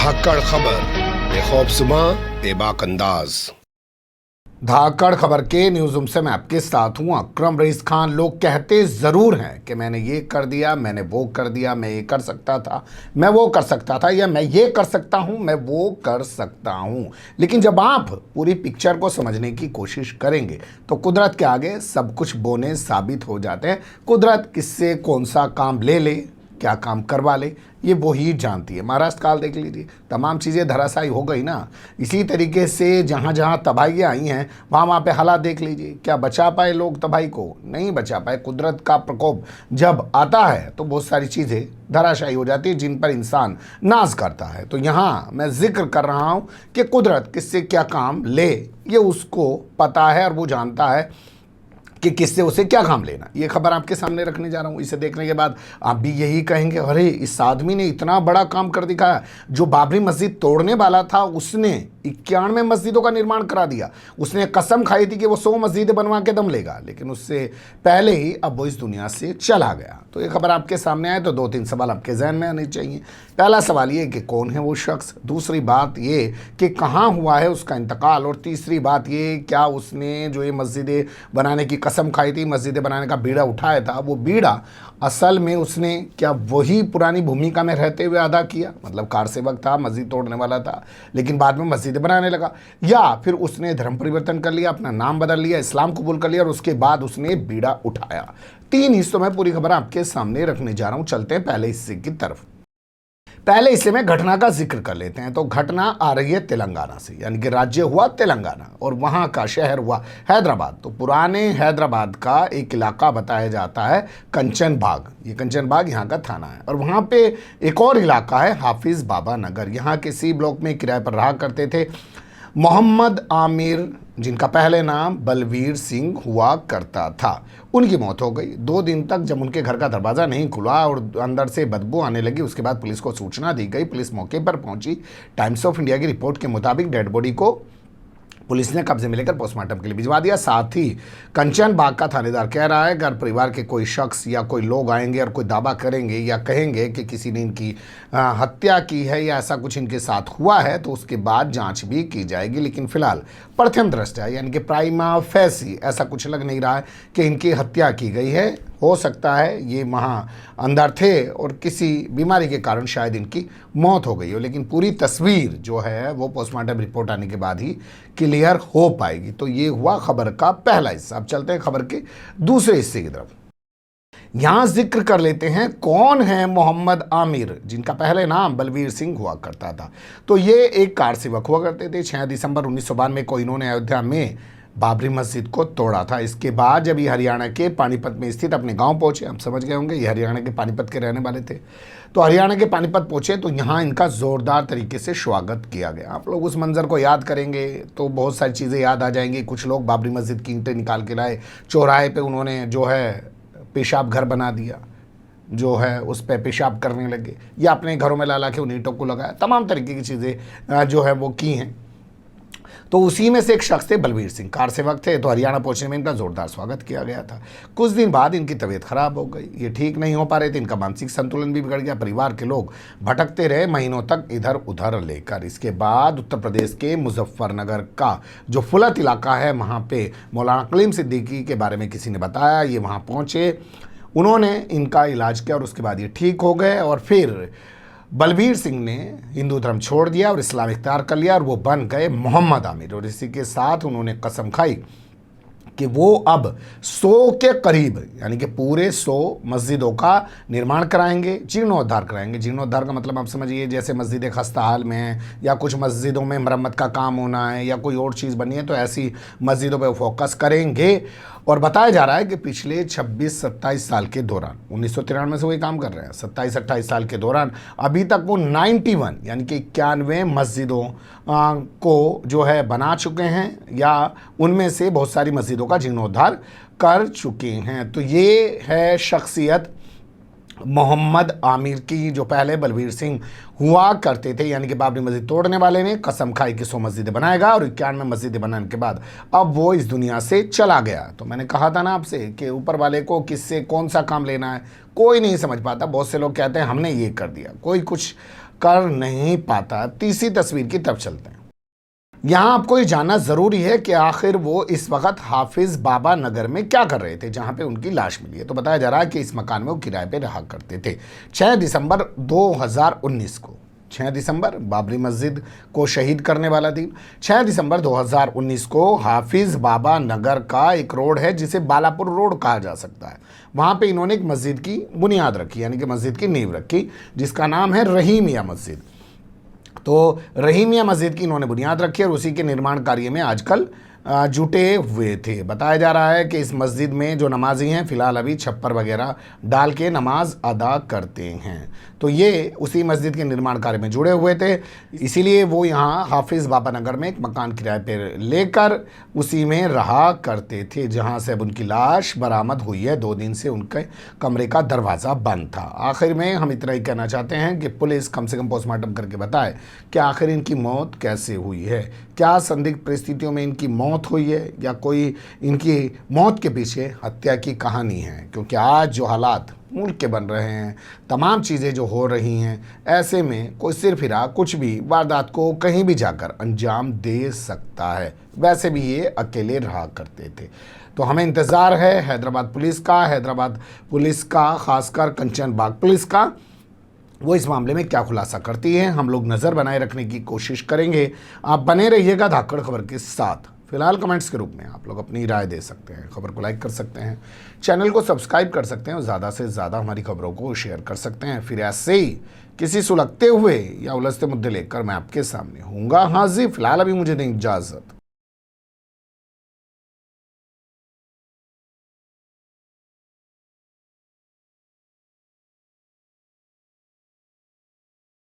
धाकड़ खबर, बेखौफजुमा बेबाक अंदाज। धाकड़ खबर के न्यूज रूम से मैं आपके साथ हूं अकरम रईस खान। लोग कहते जरूर हैं कि मैंने ये कर दिया, मैंने वो कर दिया, मैं ये कर सकता था, मैं वो कर सकता था, या मैं ये कर सकता हूं, मैं वो कर सकता हूं। लेकिन जब आप पूरी पिक्चर को समझने की कोशिश करेंगे तो कुदरत के आगे सब कुछ बोने साबित हो जाते हैं। कुदरत किससे कौन सा काम ले ले, क्या काम करवा ले, ये वो ही जानती है। महाराष्ट्र काल देख लीजिए, तमाम चीज़ें धराशायी हो गई ना। इसी तरीके से जहाँ जहाँ तबाहियाँ आई हैं वहाँ पे हालात देख लीजिए। क्या बचा पाए लोग तबाही को? नहीं बचा पाए। कुदरत का प्रकोप जब आता है तो बहुत सारी चीज़ें धराशायी हो जाती है जिन पर इंसान नाज करता है। तो यहाँ मैं जिक्र कर रहा हूँ कि कुदरत किससे क्या काम ले, ये उसको पता है और वो जानता है कि किससे उसे क्या काम लेना। ये खबर आपके सामने रखने जा रहा हूँ। इसे देखने के बाद आप भी यही कहेंगे, अरे इस आदमी ने इतना बड़ा काम कर दिखाया। जो बाबरी मस्जिद तोड़ने वाला था उसने 91 मस्जिदों का निर्माण करा दिया। उसने कसम खाई थी कि वो 100 मस्जिदें बनवा के दम लेगा, लेकिन उससे पहले ही अब वो इस दुनिया से चला गया। तो ये खबर आपके सामने आए तो 2-3 सवाल आपके जहन में आने चाहिए। पहला सवाल ये कि कौन है वो शख्स, दूसरी बात ये कि कहाँ हुआ है उसका इंतकाल, और तीसरी बात ये क्या उसने जो ये मस्जिदें बनाने की कसम खाई थी, मस्जिदें बनाने का बीड़ा उठाया था, वो बीड़ा असल में उसने क्या वही पुरानी भूमिका में रहते हुए अदा किया? मतलब कार सेवक था, मस्जिद तोड़ने वाला था, लेकिन बाद में मस्जिदें बनाने लगा, या फिर उसने धर्म परिवर्तन कर लिया, अपना नाम बदल लिया, इस्लाम कबूल कर लिया और उसके बाद उसने बीड़ा उठाया? 3 हिस्सों में पूरी खबर आपके सामने रखने जा रहा हूं। चलते हैं पहले हिस्से की तरफ। पहले हिस्से में घटना का जिक्र कर लेते हैं। तो घटना आ रही है तेलंगाना से, यानी कि राज्य हुआ तेलंगाना और वहाँ का शहर हुआ हैदराबाद। तो पुराने हैदराबाद का एक इलाका बताया जाता है कंचन बाग। ये कंचन बाग यहाँ का थाना है। और वहाँ पे एक और इलाका है हाफिज बाबा नगर। यहाँ के सी ब्लॉक में किराए पर रहा करते थे मोहम्मद आमिर, जिनका पहले नाम बलवीर सिंह हुआ करता था। उनकी मौत हो गई। 2 दिन तक जब उनके घर का दरवाज़ा नहीं खुला और अंदर से बदबू आने लगी, उसके बाद पुलिस को सूचना दी गई। पुलिस मौके पर पहुंची। टाइम्स ऑफ इंडिया की रिपोर्ट के मुताबिक डेड बॉडी को पुलिस ने कब्जे में लेकर पोस्टमार्टम के लिए भिजवा दिया। साथ ही कंचन बाग का थानेदार कह रहा है अगर परिवार के कोई शख्स या कोई लोग आएंगे और कोई दावा करेंगे या कहेंगे कि किसी ने इनकी हत्या की है या ऐसा कुछ इनके साथ हुआ है तो उसके बाद जांच भी की जाएगी। लेकिन फिलहाल प्रथम दृष्टया यानी कि प्राइमा फेसी ऐसा कुछ लग नहीं रहा है कि इनकी हत्या की गई है। हो सकता है ये वहाँ अंदर थे और किसी बीमारी के कारण शायद इनकी मौत हो गई हो, लेकिन पूरी तस्वीर जो है वो पोस्टमार्टम रिपोर्ट आने के बाद ही क्लियर हो पाएगी। तो ये हुआ खबर का पहला हिस्सा। अब चलते हैं खबर के दूसरे हिस्से की तरफ। यहां जिक्र कर लेते हैं कौन है मोहम्मद आमिर, जिनका पहले नाम बलवीर सिंह हुआ करता था। तो ये एक कार सेवक हुआ करते थे। 6 दिसंबर 1992 को इन्होंने अयोध्या में बाबरी मस्जिद को तोड़ा था। इसके बाद जब ये हरियाणा के पानीपत में स्थित अपने गांव पहुंचे, हम समझ गए होंगे ये हरियाणा के पानीपत के रहने वाले थे, तो हरियाणा के पानीपत पहुंचे तो यहाँ इनका ज़ोरदार तरीके से स्वागत किया गया। आप लोग उस मंजर को याद करेंगे तो बहुत सारी चीज़ें याद आ जाएंगी। कुछ लोग बाबरी मस्जिद की ईंटें निकाल के लाए, चौराहे पर उन्होंने जो है पेशाब घर बना दिया, जो है उस पर पेशाब करने लगे, या अपने घरों में ला ला के उन ईंटों को लगाया। तमाम तरीके की चीज़ें जो है वो की हैं। तो उसी में से एक शख्स थे बलवीर सिंह, कार सेवक थे। तो हरियाणा पहुंचने में इनका जोरदार स्वागत किया गया था। कुछ दिन बाद इनकी तबीयत खराब हो गई, ये ठीक नहीं हो पा रहे थे, इनका मानसिक संतुलन भी बिगड़ गया। परिवार के लोग भटकते रहे महीनों तक इधर उधर लेकर। इसके बाद उत्तर प्रदेश के मुजफ्फरनगर का जो फुलत इलाका है वहाँ पे मौलाना कलीम सिद्दीकी के बारे में किसी ने बताया। ये वहाँ पहुँचे, उन्होंने इनका इलाज किया और उसके बाद ये ठीक हो गए। और फिर बलवीर सिंह ने हिंदू धर्म छोड़ दिया और इस्लाम इख्तियार कर लिया और वो बन गए मोहम्मद आमिर। और इसी के साथ उन्होंने कसम खाई कि वो अब 100 के करीब यानी कि पूरे 100 मस्जिदों का निर्माण कराएंगे, जीर्णोद्धार कराएंगे। जीर्णोद्धार का मतलब आप समझिए जैसे मस्जिदें खस्ता हाल में हैं या कुछ मस्जिदों में मरम्मत का काम होना है या कोई और चीज़ बनी है, तो ऐसी मस्जिदों पर फोकस करेंगे। और बताया जा रहा है कि पिछले 26-27 साल के दौरान, 1993 से वही काम कर रहे हैं, 27-28 साल के दौरान अभी तक वो 91 यानी कि 91 मस्जिदों को जो है बना चुके हैं, या उनमें से बहुत सारी मस्जिदों का जीर्णोद्धार कर चुके हैं। तो ये है शख्सियत मोहम्मद आमिर की, जो पहले बलवीर सिंह हुआ करते थे, यानी कि बाबरी मस्जिद तोड़ने वाले ने कसम खाई कि 100 मस्जिदें बनाएगा और 91 मस्जिदें बनाने के बाद अब वो इस दुनिया से चला गया। तो मैंने कहा था ना आपसे कि ऊपर वाले को किससे कौन सा काम लेना है कोई नहीं समझ पाता। बहुत से लोग कहते हैं हमने ये कर दिया, कोई कुछ कर नहीं पाता। तीसरी तस्वीर की तरफ चलते हैं। यहाँ आपको ये जानना जरूरी है कि आखिर वो इस वक्त हाफिज बाबा नगर में क्या कर रहे थे जहां पे उनकी लाश मिली है। तो बताया जा रहा है कि इस मकान में वो किराए पे रहा करते थे। 6 दिसंबर 2019 को, 6 दिसंबर बाबरी मस्जिद को शहीद करने वाला दिन, 6 दिसंबर 2019 को हाफिज बाबा नगर का एक रोड है जिसे बालापुर रोड कहा जा सकता है, वहाँ पे इन्होंने एक मस्जिद की बुनियाद रखी, यानी कि मस्जिद की नींव रखी, जिसका नाम है रहीमिया मस्जिद। तो रहीमिया मस्जिद की इन्होंने बुनियाद रखी और उसी के निर्माण कार्य में आजकल जुटे हुए थे। बताया जा रहा है कि इस मस्जिद में जो नमाजी हैं फ़िलहाल अभी छप्पर वगैरह डाल के नमाज अदा करते हैं। तो ये उसी मस्जिद के निर्माण कार्य में जुड़े हुए थे, इसीलिए वो यहाँ हाफिज़ बाबा नगर में एक मकान किराए पर लेकर उसी में रहा करते थे, जहाँ से अब उनकी लाश बरामद हुई है। 2 दिन से उनके कमरे का दरवाज़ा बंद था। आखिर में हम इतना ही कहना चाहते हैं कि पुलिस कम से कम पोस्टमार्टम करके बताए कि आखिर इनकी मौत कैसे हुई है, क्या संदिग्ध परिस्थितियों में इनकी मौत हुई है या कोई इनकी मौत के पीछे हत्या की कहानी है। क्योंकि आज जो हालात मुल्क के बन रहे हैं, तमाम चीज़ें जो हो रही हैं, ऐसे में कोई सिरफिरा कुछ भी वारदात को कहीं भी जाकर अंजाम दे सकता है। वैसे भी ये अकेले रहा करते थे। तो हमें इंतज़ार है हैदराबाद पुलिस का खासकर कंचन बाग पुलिस का, वो इस मामले में क्या खुलासा करती है। हम लोग नज़र बनाए रखने की कोशिश करेंगे। आप बने रहिएगा धाकड़ खबर के साथ। फिलहाल कमेंट्स के रूप में आप लोग अपनी राय दे सकते हैं, खबर को लाइक कर सकते हैं, चैनल को सब्सक्राइब कर सकते हैं और ज़्यादा से ज़्यादा हमारी खबरों को शेयर कर सकते हैं। फिर ऐसे ही किसी सुलगते हुए या उलझते मुद्दे लेकर मैं आपके सामने हूँगा हाजिर। फिलहाल अभी मुझे दें इजाज़त।